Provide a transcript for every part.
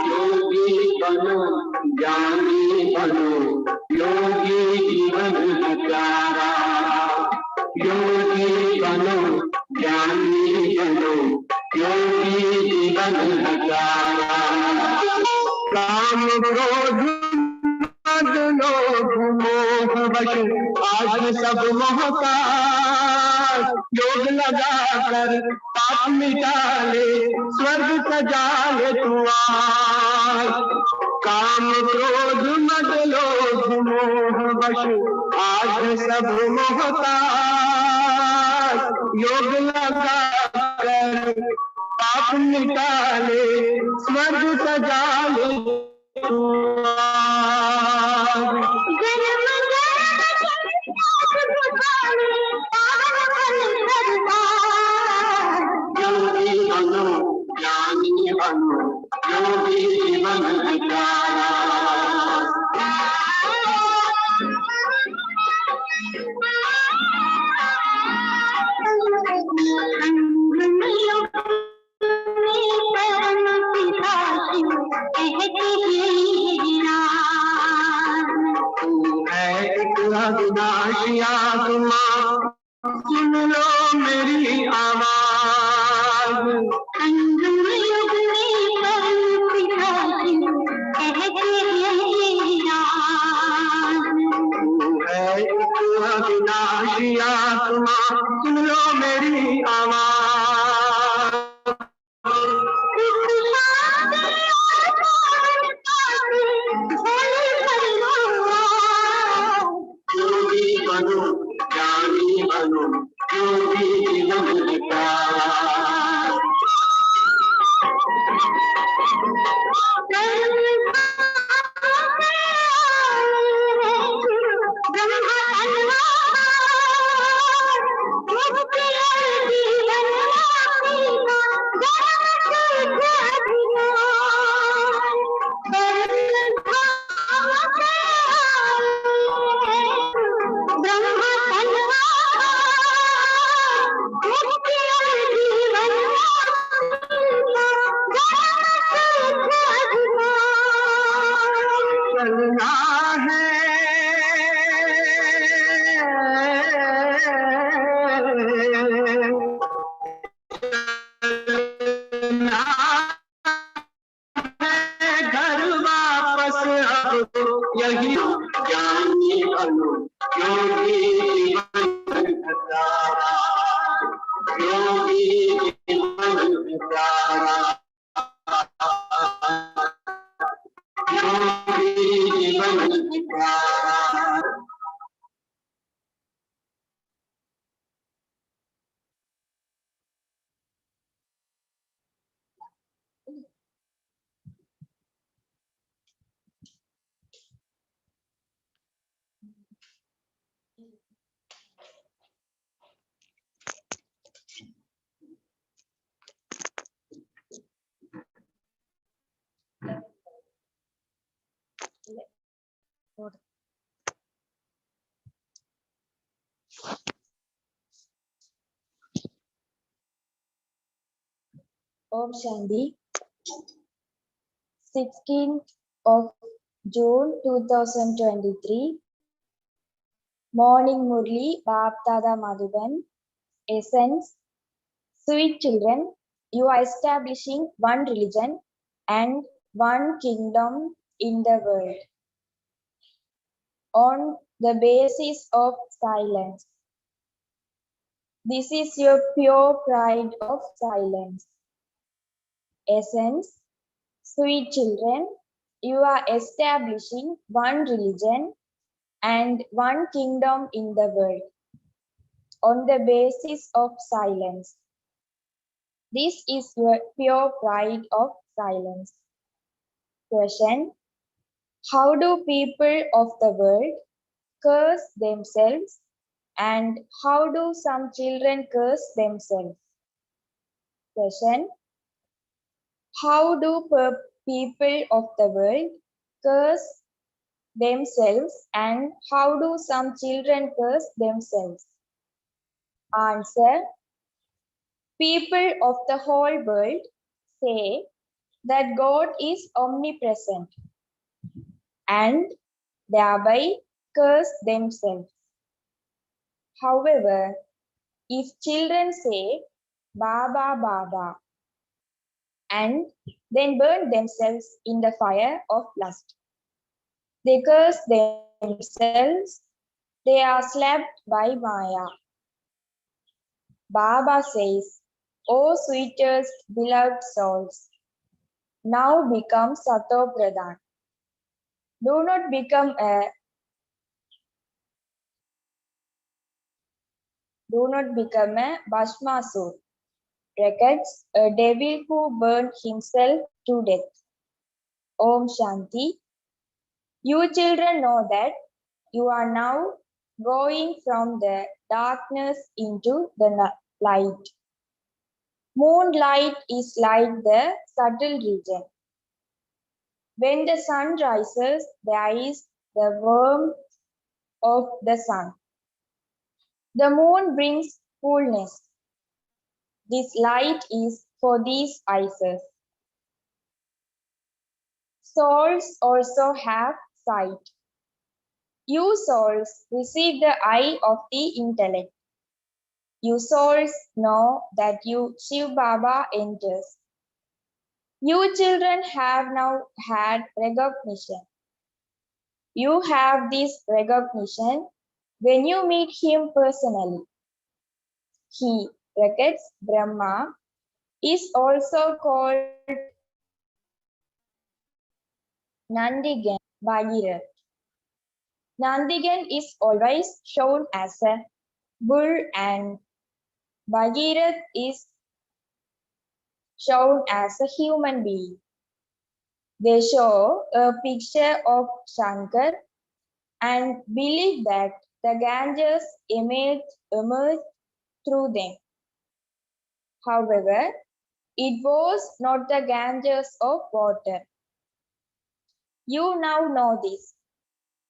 योगी बनो ज्ञानी बनो योगी जीवन हजारा योगी बनो ज्ञानी बनो योगी जीवन हजारा काम क्रोध मद लोभ मोह वश आज सब मोहताज योग लगा कर पाप मिटा ले स्वर्ग सजा ले तू आज काम क्रोध मद लोभ मोह वश आज सब मोहताज योग लगा कर पाप मिटा ले स्वर्ग सजा ले तू आज योगी बनो ज्ञानी बनो योगी जीवन हजारा अविनाशी आत्मा सुन लो मेरी आवाज अविनाशी आत्मा सुन लो मेरी आवाज योगी बनो ज्ञानी बनो योगी जीवन हजारा चलना है घर वापस अब यही ज्ञानी बनो योगी जीवन हजारा योगी जीवन हजारा योगी जीवन हजारा Om Shanti. 16th of June 2023. Morning Murli, Baptada Madhuban. Essence. Sweet children, you are establishing one religion and one kingdom in the world on the basis of silence. This is your pure pride of silence. Essence. Sweet children, you are establishing one religion and one kingdom in the world on the basis of silence. This is your pure pride of silence. Question. How do people of the world curse themselves, and how do some children curse themselves? Question. How do people of the world curse themselves, and how do some children curse themselves? Answer: people of the whole world say that God is omnipresent and thereby curse themselves. However, if children say Baba Baba and then burn themselves in the fire of lust, they curse themselves, they are slapped by Maya. Baba says, O sweetest beloved souls, now become Sato Pradhan. Do not become a Bhasmasur, brackets, a devil who burned himself to death. Om Shanti. You children know that you are now going from the darkness into the light. Moonlight is like the subtle region. When the sun rises, there is the warmth of the sun. The moon brings coolness. This light is for these eyes. Souls also have sight. You souls receive the eye of the intellect. You souls know that you Shiv Baba enters. You children have now had recognition. You have this recognition when you meet him personally. He, brackets, Brahma, is also called Nandigan Bhagirath. Nandigan is always shown as a bull and Bhagirath is shown as a human being. They show a picture of Shankar and believe that the Ganges emerged through them. However, it was not the Ganges of water. You now know this.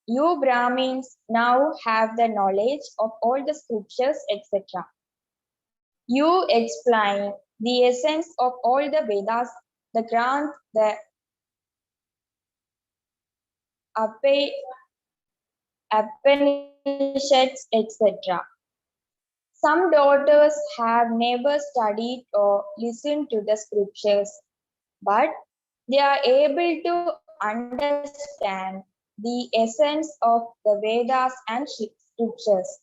You Brahmins now have the knowledge of all the scriptures, etc. You explain the essence of all the Vedas, the Granth, the Upanishads, etc. Some daughters have never studied or listened to the scriptures, but they are able to understand the essence of the Vedas and scriptures.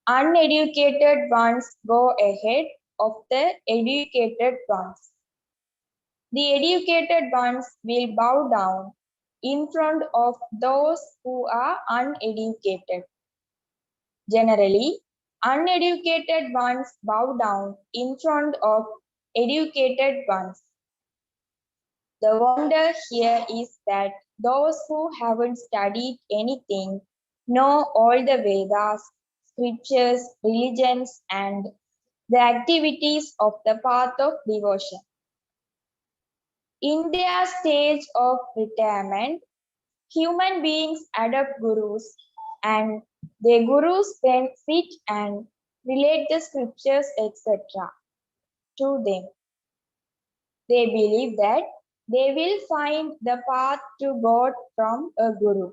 Uneducated ones go ahead of the educated ones. The educated ones will bow down in front of those who are uneducated. Generally, uneducated ones bow down in front of educated ones. The wonder here is that those who haven't studied anything know all the Vedas, scriptures, religions, and the activities of the path of devotion. In their stage of retirement, human beings adopt gurus, and their gurus then sit and relate the scriptures, etc. to them. They believe that they will find the path to God from a guru.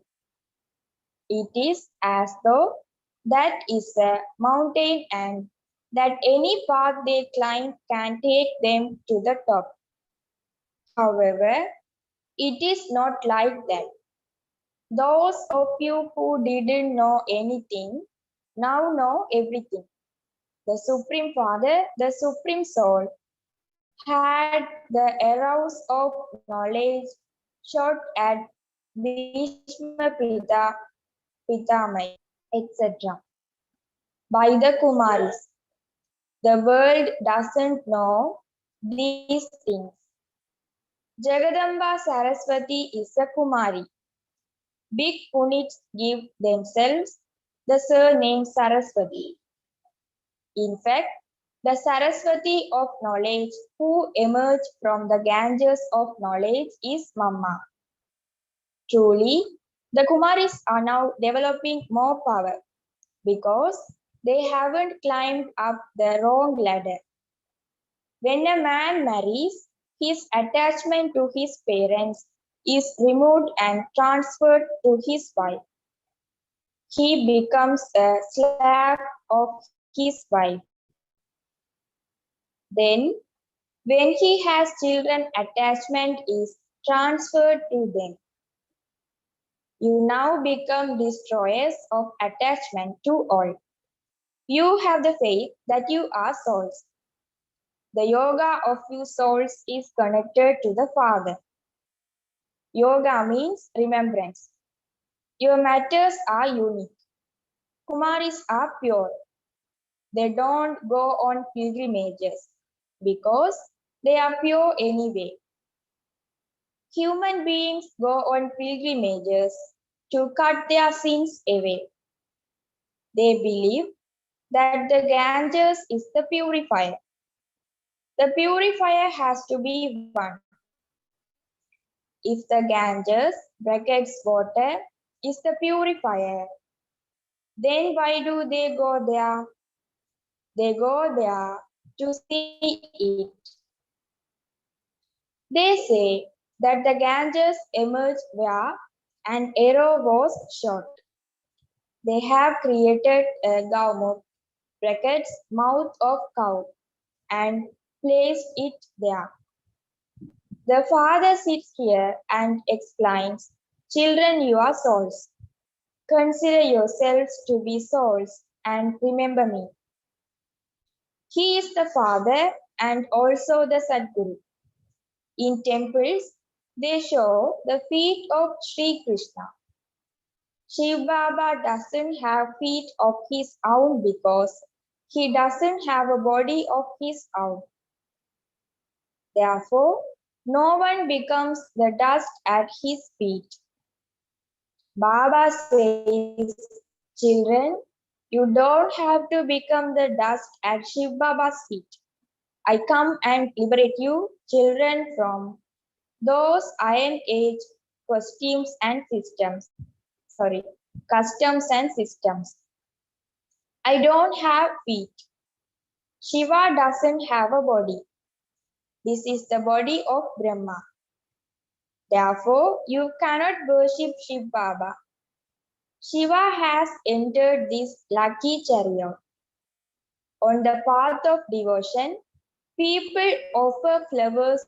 It is as though that is a mountain and that any path they climb can take them to the top. However, it is not like that. Those of you who didn't know anything now know everything. The Supreme Father, the Supreme Soul, had the arrows of knowledge shot at Bhishma Pitamai, etc. by the Kumaris. The world doesn't know these things. Jagadamba Saraswati is a Kumari. Big Punits give themselves the surname Saraswati. In fact, the Saraswati of knowledge who emerged from the Ganges of knowledge is Mama. Truly, the Kumaris are now developing more power because they haven't climbed up the wrong ladder. When a man marries, his attachment to his parents is removed and transferred to his wife. He becomes a slave of his wife. Then, when he has children, attachment is transferred to them. You now become destroyers of attachment to all. You have the faith that you are souls. The yoga of you souls is connected to the Father. Yoga means remembrance. Your matters are unique. Kumaris are pure. They don't go on pilgrimages because they are pure anyway. Human beings go on pilgrimages to cut their sins away. They believe that the Ganges is the purifier. The purifier has to be one. If the Ganges brackets water is the purifier, then why do they go there? They go there to see it. They say that the Ganges emerged where an arrow was shot. They have created a gaumuk brackets mouth of cow and placed it there. The father sits here and explains, children, you are souls. Consider yourselves to be souls and remember me. He is the father and also the Sadguru. In temples, they show the feet of Sri Krishna. Shiv Baba doesn't have feet of his own because he doesn't have a body of his own. Therefore, no one becomes the dust at his feet. Baba says, children, you don't have to become the dust at Shiv Baba's feet. I come and liberate you, children, from those Iron Age costumes and systems. Customs and systems. I don't have feet. Shiva doesn't have a body. This is the body of Brahma. Therefore, you cannot worship Shiv Baba. Shiva has entered this lucky chariot. On the path of devotion, people offer flowers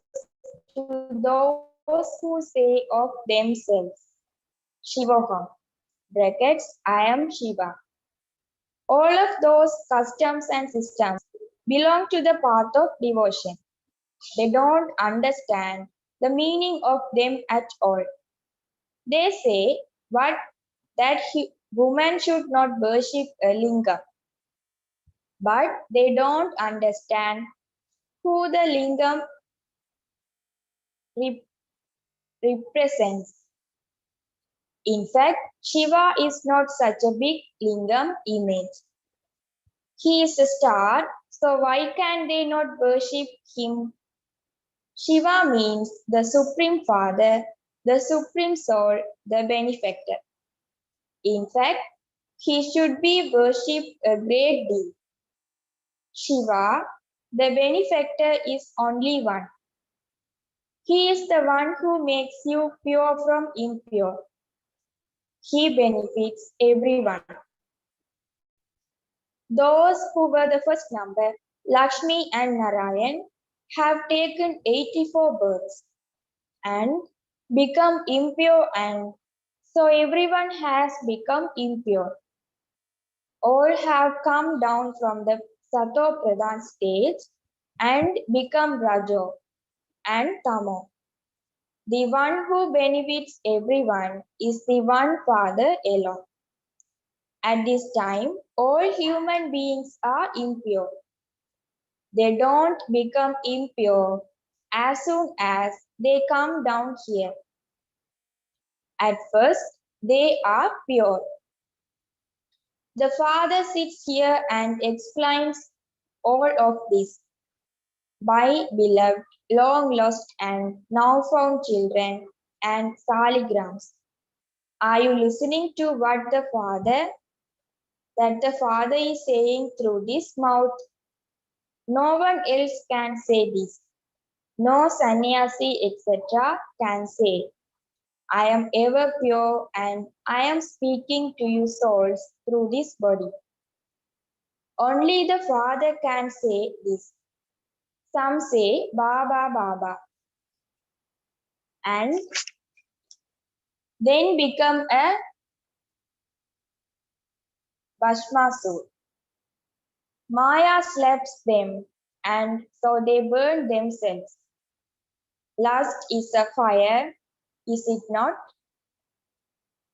to those who say of themselves, Shivoham, brackets, I am Shiva. All of those customs and systems belong to the path of devotion. They don't understand the meaning of them at all. They say that woman should not worship a lingam, but they don't understand who the lingam represents. In fact, Shiva is not such a big lingam image. He is a star, so why can they not worship him? Shiva means the Supreme Father, the Supreme Soul, the Benefactor. In fact, he should be worshipped a great deal. Shiva, the Benefactor, is only one. He is the one who makes you pure from impure. He benefits everyone. Those who were the first number, Lakshmi and Narayan, have taken 84 births and become impure, and so everyone has become impure. All have come down from the Sato Pradhan stage and become Rajo and Tamo. The one who benefits everyone is the one Father alone. At this time, all human beings are impure. They don't become impure as soon as they come down here. At first, they are pure. The Father sits here and explains all of this. My beloved, long lost and now found children and saligrams, Are you listening to what the Father is saying through this mouth? No one else can say this. No sannyasi, etc., can say, I am ever pure and I am speaking to you souls through this body. Only the Father can say this. Some say Baba Baba and then become a Bhasmasur. Maya slaps them and so they burn themselves. Lust is a fire, is it not?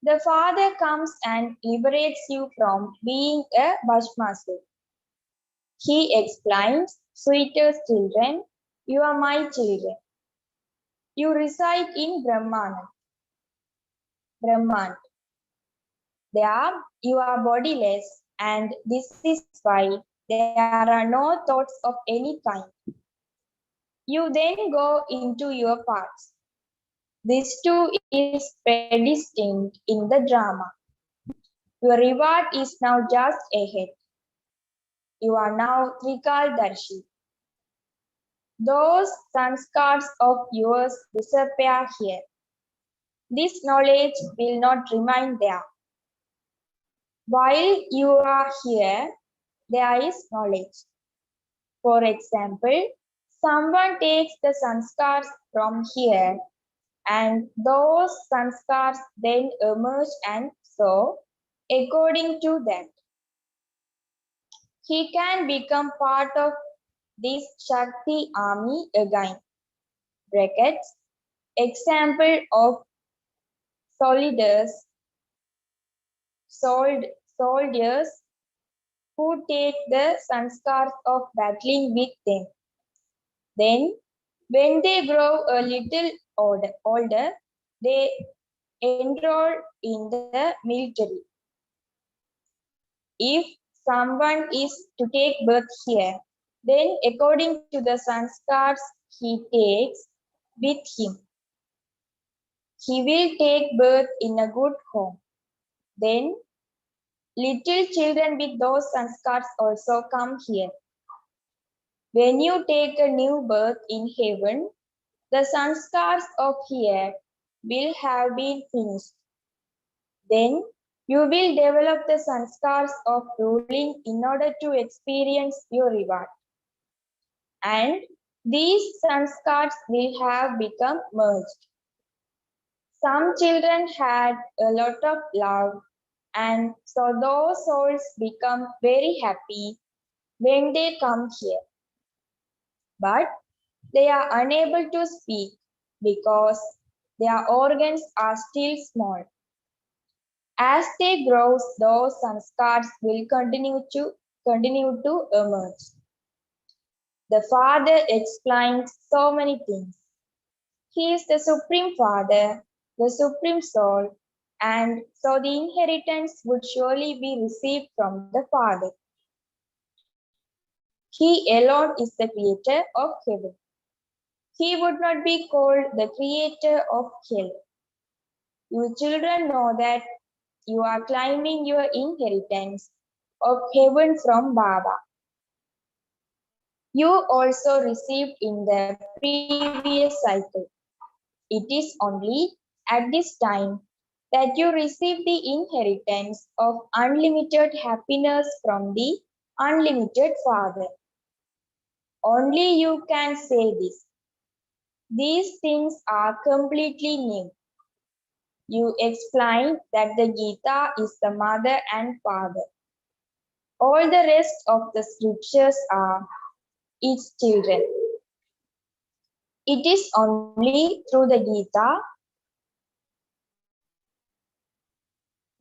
The Father comes and liberates you from being a Bhasmasur. He explains, sweetest children, you are my children. You reside in Brahman. There you are bodiless, and this is why there are no thoughts of any kind. You then go into your parts. This too is predestined in the drama. Your reward is now just ahead. You are now Trikaldarshi. Those sanskars of yours disappear here. This knowledge will not remain there. While you are here, there is knowledge. For example, someone takes the sanskars from here and those sanskars then emerge and so, according to that, he can become part of this Shakti army again. Brackets, example of soldiers, soldiers who take the sanskars of battling with them. Then, when they grow a little older, they enroll in the military. If someone is to take birth here, then according to the sanskars he takes with him, he will take birth in a good home. Then little children with those sanskars also come here. When you take a new birth in heaven, the sanskars of here will have been finished. Then you will develop the sanskars of ruling in order to experience your reward. And these sanskars will have become merged. Some children had a lot of love, and so those souls become very happy when they come here. But they are unable to speak because their organs are still small. As they grow, those sanskars will continue to emerge. The Father explains so many things. He is the Supreme Father, the Supreme Soul, and so the inheritance would surely be received from the Father. He alone is the creator of heaven. He would not be called the creator of hell. You children know that you are claiming your inheritance of heaven from Baba. You also received in the previous cycle. It is only at this time that you receive the inheritance of unlimited happiness from the unlimited Father. Only you can say this. These things are completely new. You explain that the Gita is the mother and father. All the rest of the scriptures are its children. It is only through the Gita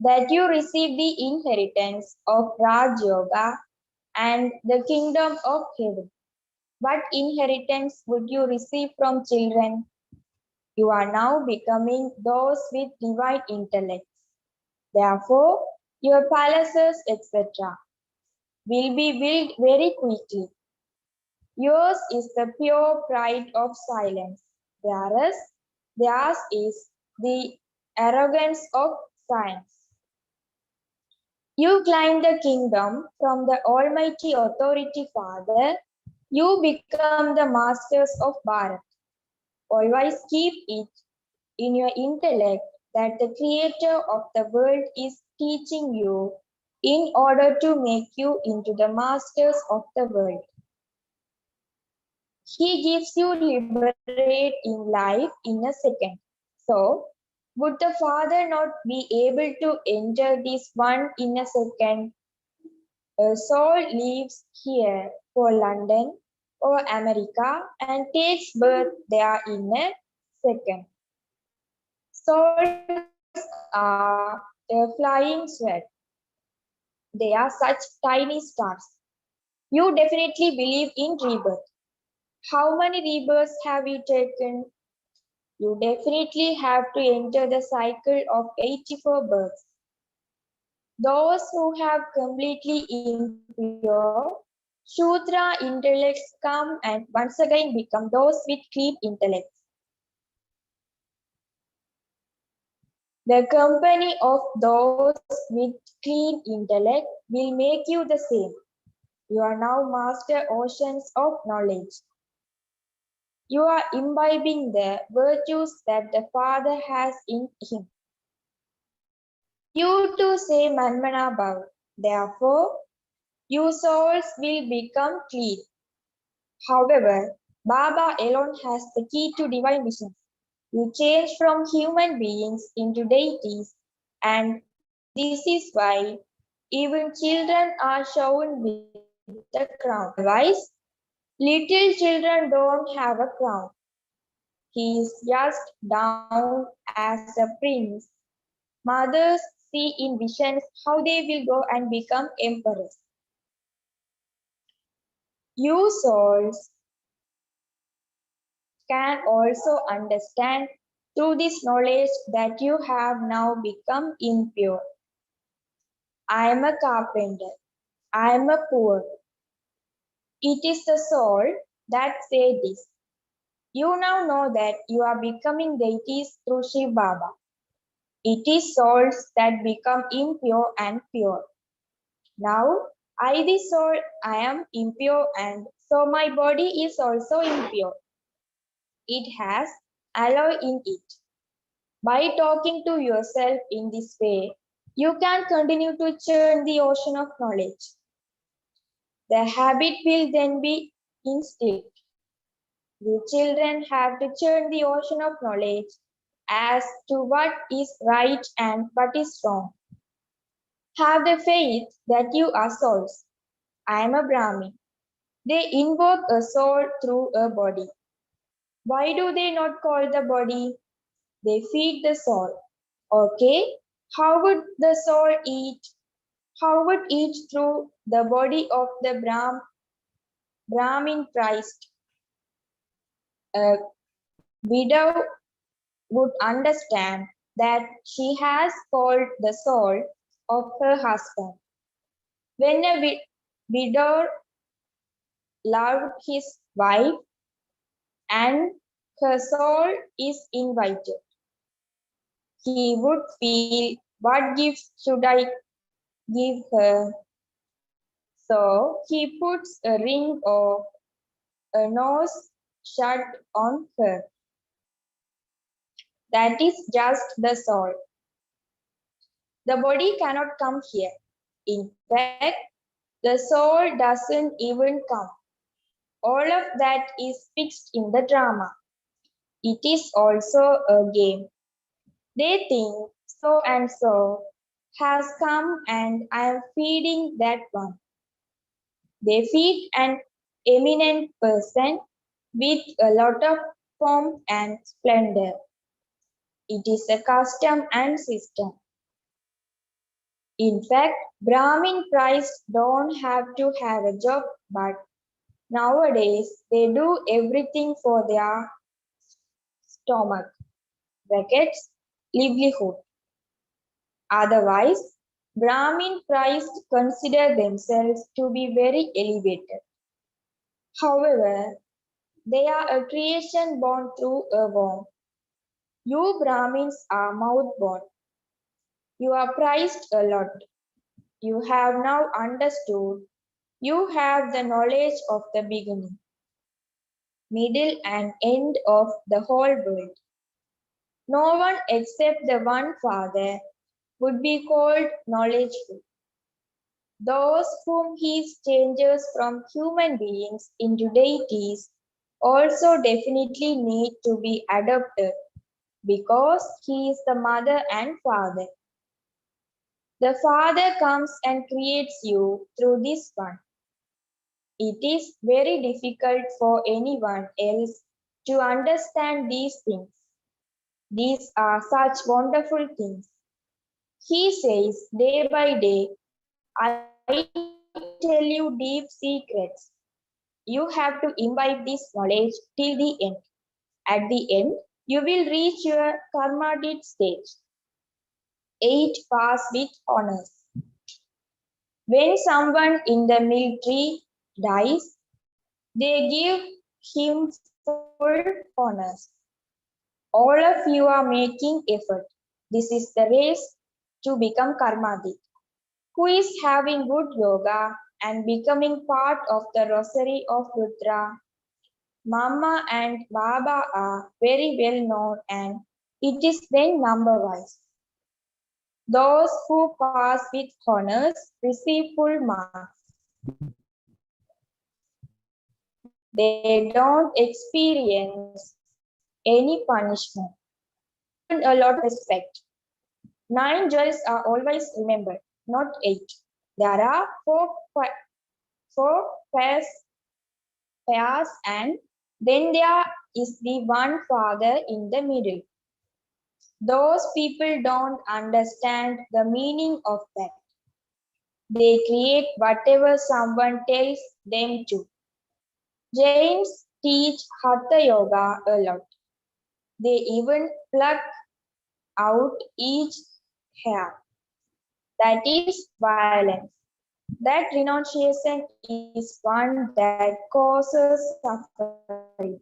that you receive the inheritance of Raj Yoga and the kingdom of heaven. What inheritance would you receive from children? You are now becoming those with divine intellects. Therefore, your palaces, etc., will be built very quickly. Yours is the pure pride of silence, whereas theirs is the arrogance of science. You claim the kingdom from the Almighty Authority Father. You become the masters of Bharat. Always keep it in your intellect that the creator of the world is teaching you in order to make you into the masters of the world. He gives you liberate in life in a second. So, would the Father not be able to enter this one in a second? A soul leaves here for London or America and takes birth there in a second. Souls are a flying sweat. They are such tiny stars. You definitely believe in rebirth. How many rebirths have you taken? You definitely have to enter the cycle of 84 births. Those who have completely impure Shudra intellects come and once again become those with clean intellects. The company of those with clean intellect will make you the same. You are now master oceans of knowledge. You are imbibing the virtues that the Father has in him. You too say Manmana Bhav. Therefore, your souls will become clean. However, Baba alone has the key to divine vision. You change from human beings into deities, and this is why even children are shown with the crown. Otherwise, little children don't have a crown. He is just down as a prince. Mothers see in visions how they will go and become emperors. You souls can also understand through this knowledge that you have now become impure. I am a carpenter. I am a poor. It is the soul that said this. You now know that you are becoming deities through Shiv Baba. It is souls that become impure and pure. Now, I, the soul, I am impure, and so my body is also impure. It has alloy in it. By talking to yourself in this way, you can continue to churn the ocean of knowledge. The habit will then be instilled. You children have to churn the ocean of knowledge as to what is right and what is wrong. Have the faith that you are souls. I am a Brahmin. They invoke a soul through a body. Why do they not call the body? They feed the soul. Okay, how would the soul eat? How would eat through the body of the Brahmin priest? A widow would understand that she has called the soul of her husband. When a widow loved his wife and her soul is invited, he would feel, what gifts should I give her? So he puts a ring of a nose shut on her. That is just the soul. The body cannot come here. In fact, the soul doesn't even come. All of that is fixed in the drama. It is also a game. They think so and so has come and I am feeding that one. They feed an eminent person with a lot of pomp and splendor. It is a custom and system. In fact, Brahmin priests don't have to have a job, but nowadays they do everything for their stomach, brackets, livelihood. Otherwise, Brahmin priests consider themselves to be very elevated. However, they are a creation born through a womb. You Brahmins are mouth born. You are prized a lot. You have now understood. You have the knowledge of the beginning, middle, and end of the whole world. No one except the one Father would be called knowledgeful. Those whom he changes from human beings into deities also definitely need to be adopted because he is the mother and father. The Father comes and creates you through this one. It is very difficult for anyone else to understand these things. These are such wonderful things. He says, day by day, I tell you deep secrets. You have to imbibe this knowledge till the end. At the end, you will reach your karmatic stage. 8. Pass with honors. When someone in the military dies, they give him full honors. All of you are making effort. This is the race to become karmatic. Who is having good yoga and becoming part of the rosary of Rudra? Mama and Baba are very well known and it is then number wise. Those who pass with honors receive full marks. They don't experience any punishment. They earn a lot of respect. 9 joys are always remembered, not 8. There are four pairs and then there is the one father in the middle. Those people don't understand the meaning of that. They create whatever someone tells them to. Jains teach Hatha Yoga a lot. They even pluck out each hair. That is violence. That renunciation is one that causes suffering.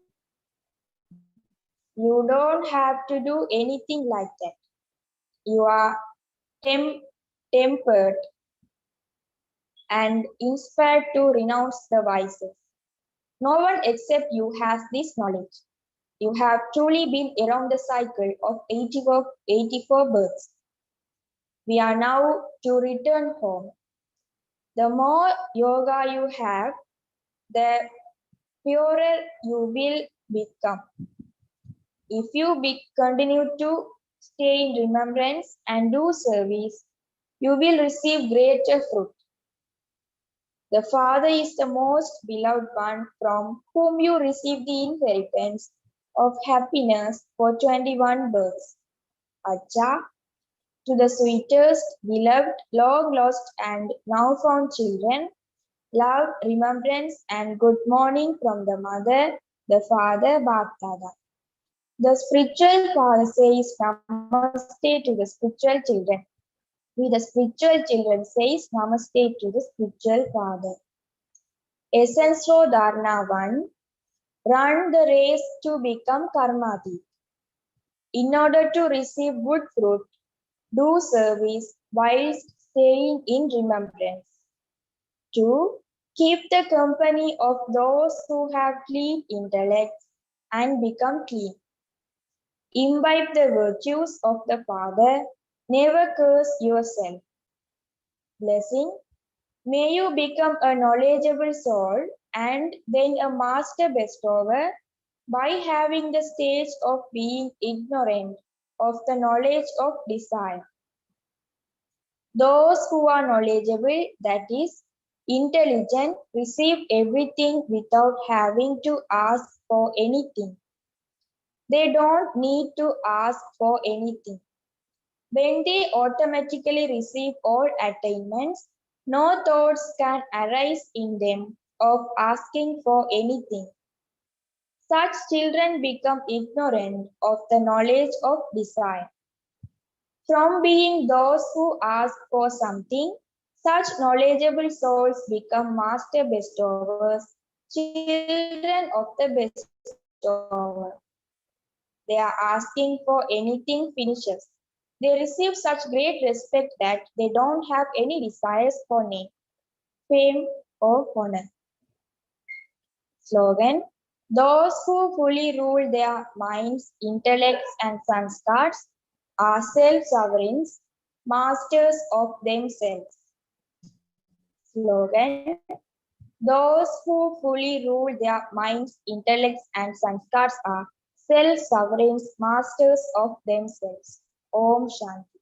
You don't have to do anything like that. You are tempered and inspired to renounce the vices. No one except you has this knowledge. You have truly been around the cycle of 84 births. We are now to return home. The more yoga you have, the purer you will become. If you continue to stay in remembrance and do service, you will receive greater fruit. The Father is the most beloved one from whom you receive the inheritance of happiness for 21 births. Acha, to the sweetest, beloved, long lost and now found children, love, remembrance and good morning from the Mother, the Father, Baptada. The spiritual father says Namaste to the spiritual children. We, the spiritual children, says Namaste to the spiritual father. Essence for Dharna 1. Run the race to become karmati. In order to receive good fruit, do service whilst staying in remembrance. 2. Keep the company of those who have clean intellects and become clean. Imbibe the virtues of the Father. Never curse yourself. Blessing. May you become a knowledgeable soul and then a master bestower by having the stage of being ignorant of the knowledge of desire. Those who are knowledgeable, that is, intelligent, receive everything without having to ask for anything. They don't need to ask for anything. When they automatically receive all attainments, no thoughts can arise in them of asking for anything. Such children become ignorant of the knowledge of desire. From being those who ask for something, such knowledgeable souls become master bestowers, children of the bestower. They are asking for anything finishes. They receive such great respect that they don't have any desires for name, fame, or honor. Slogan: those who fully rule their minds, intellects, and sanskars are self-sovereigns, masters of themselves. Slogan: those who fully rule their minds, intellects, and sanskars are self-sovereigns, masters of themselves. Om Shanti.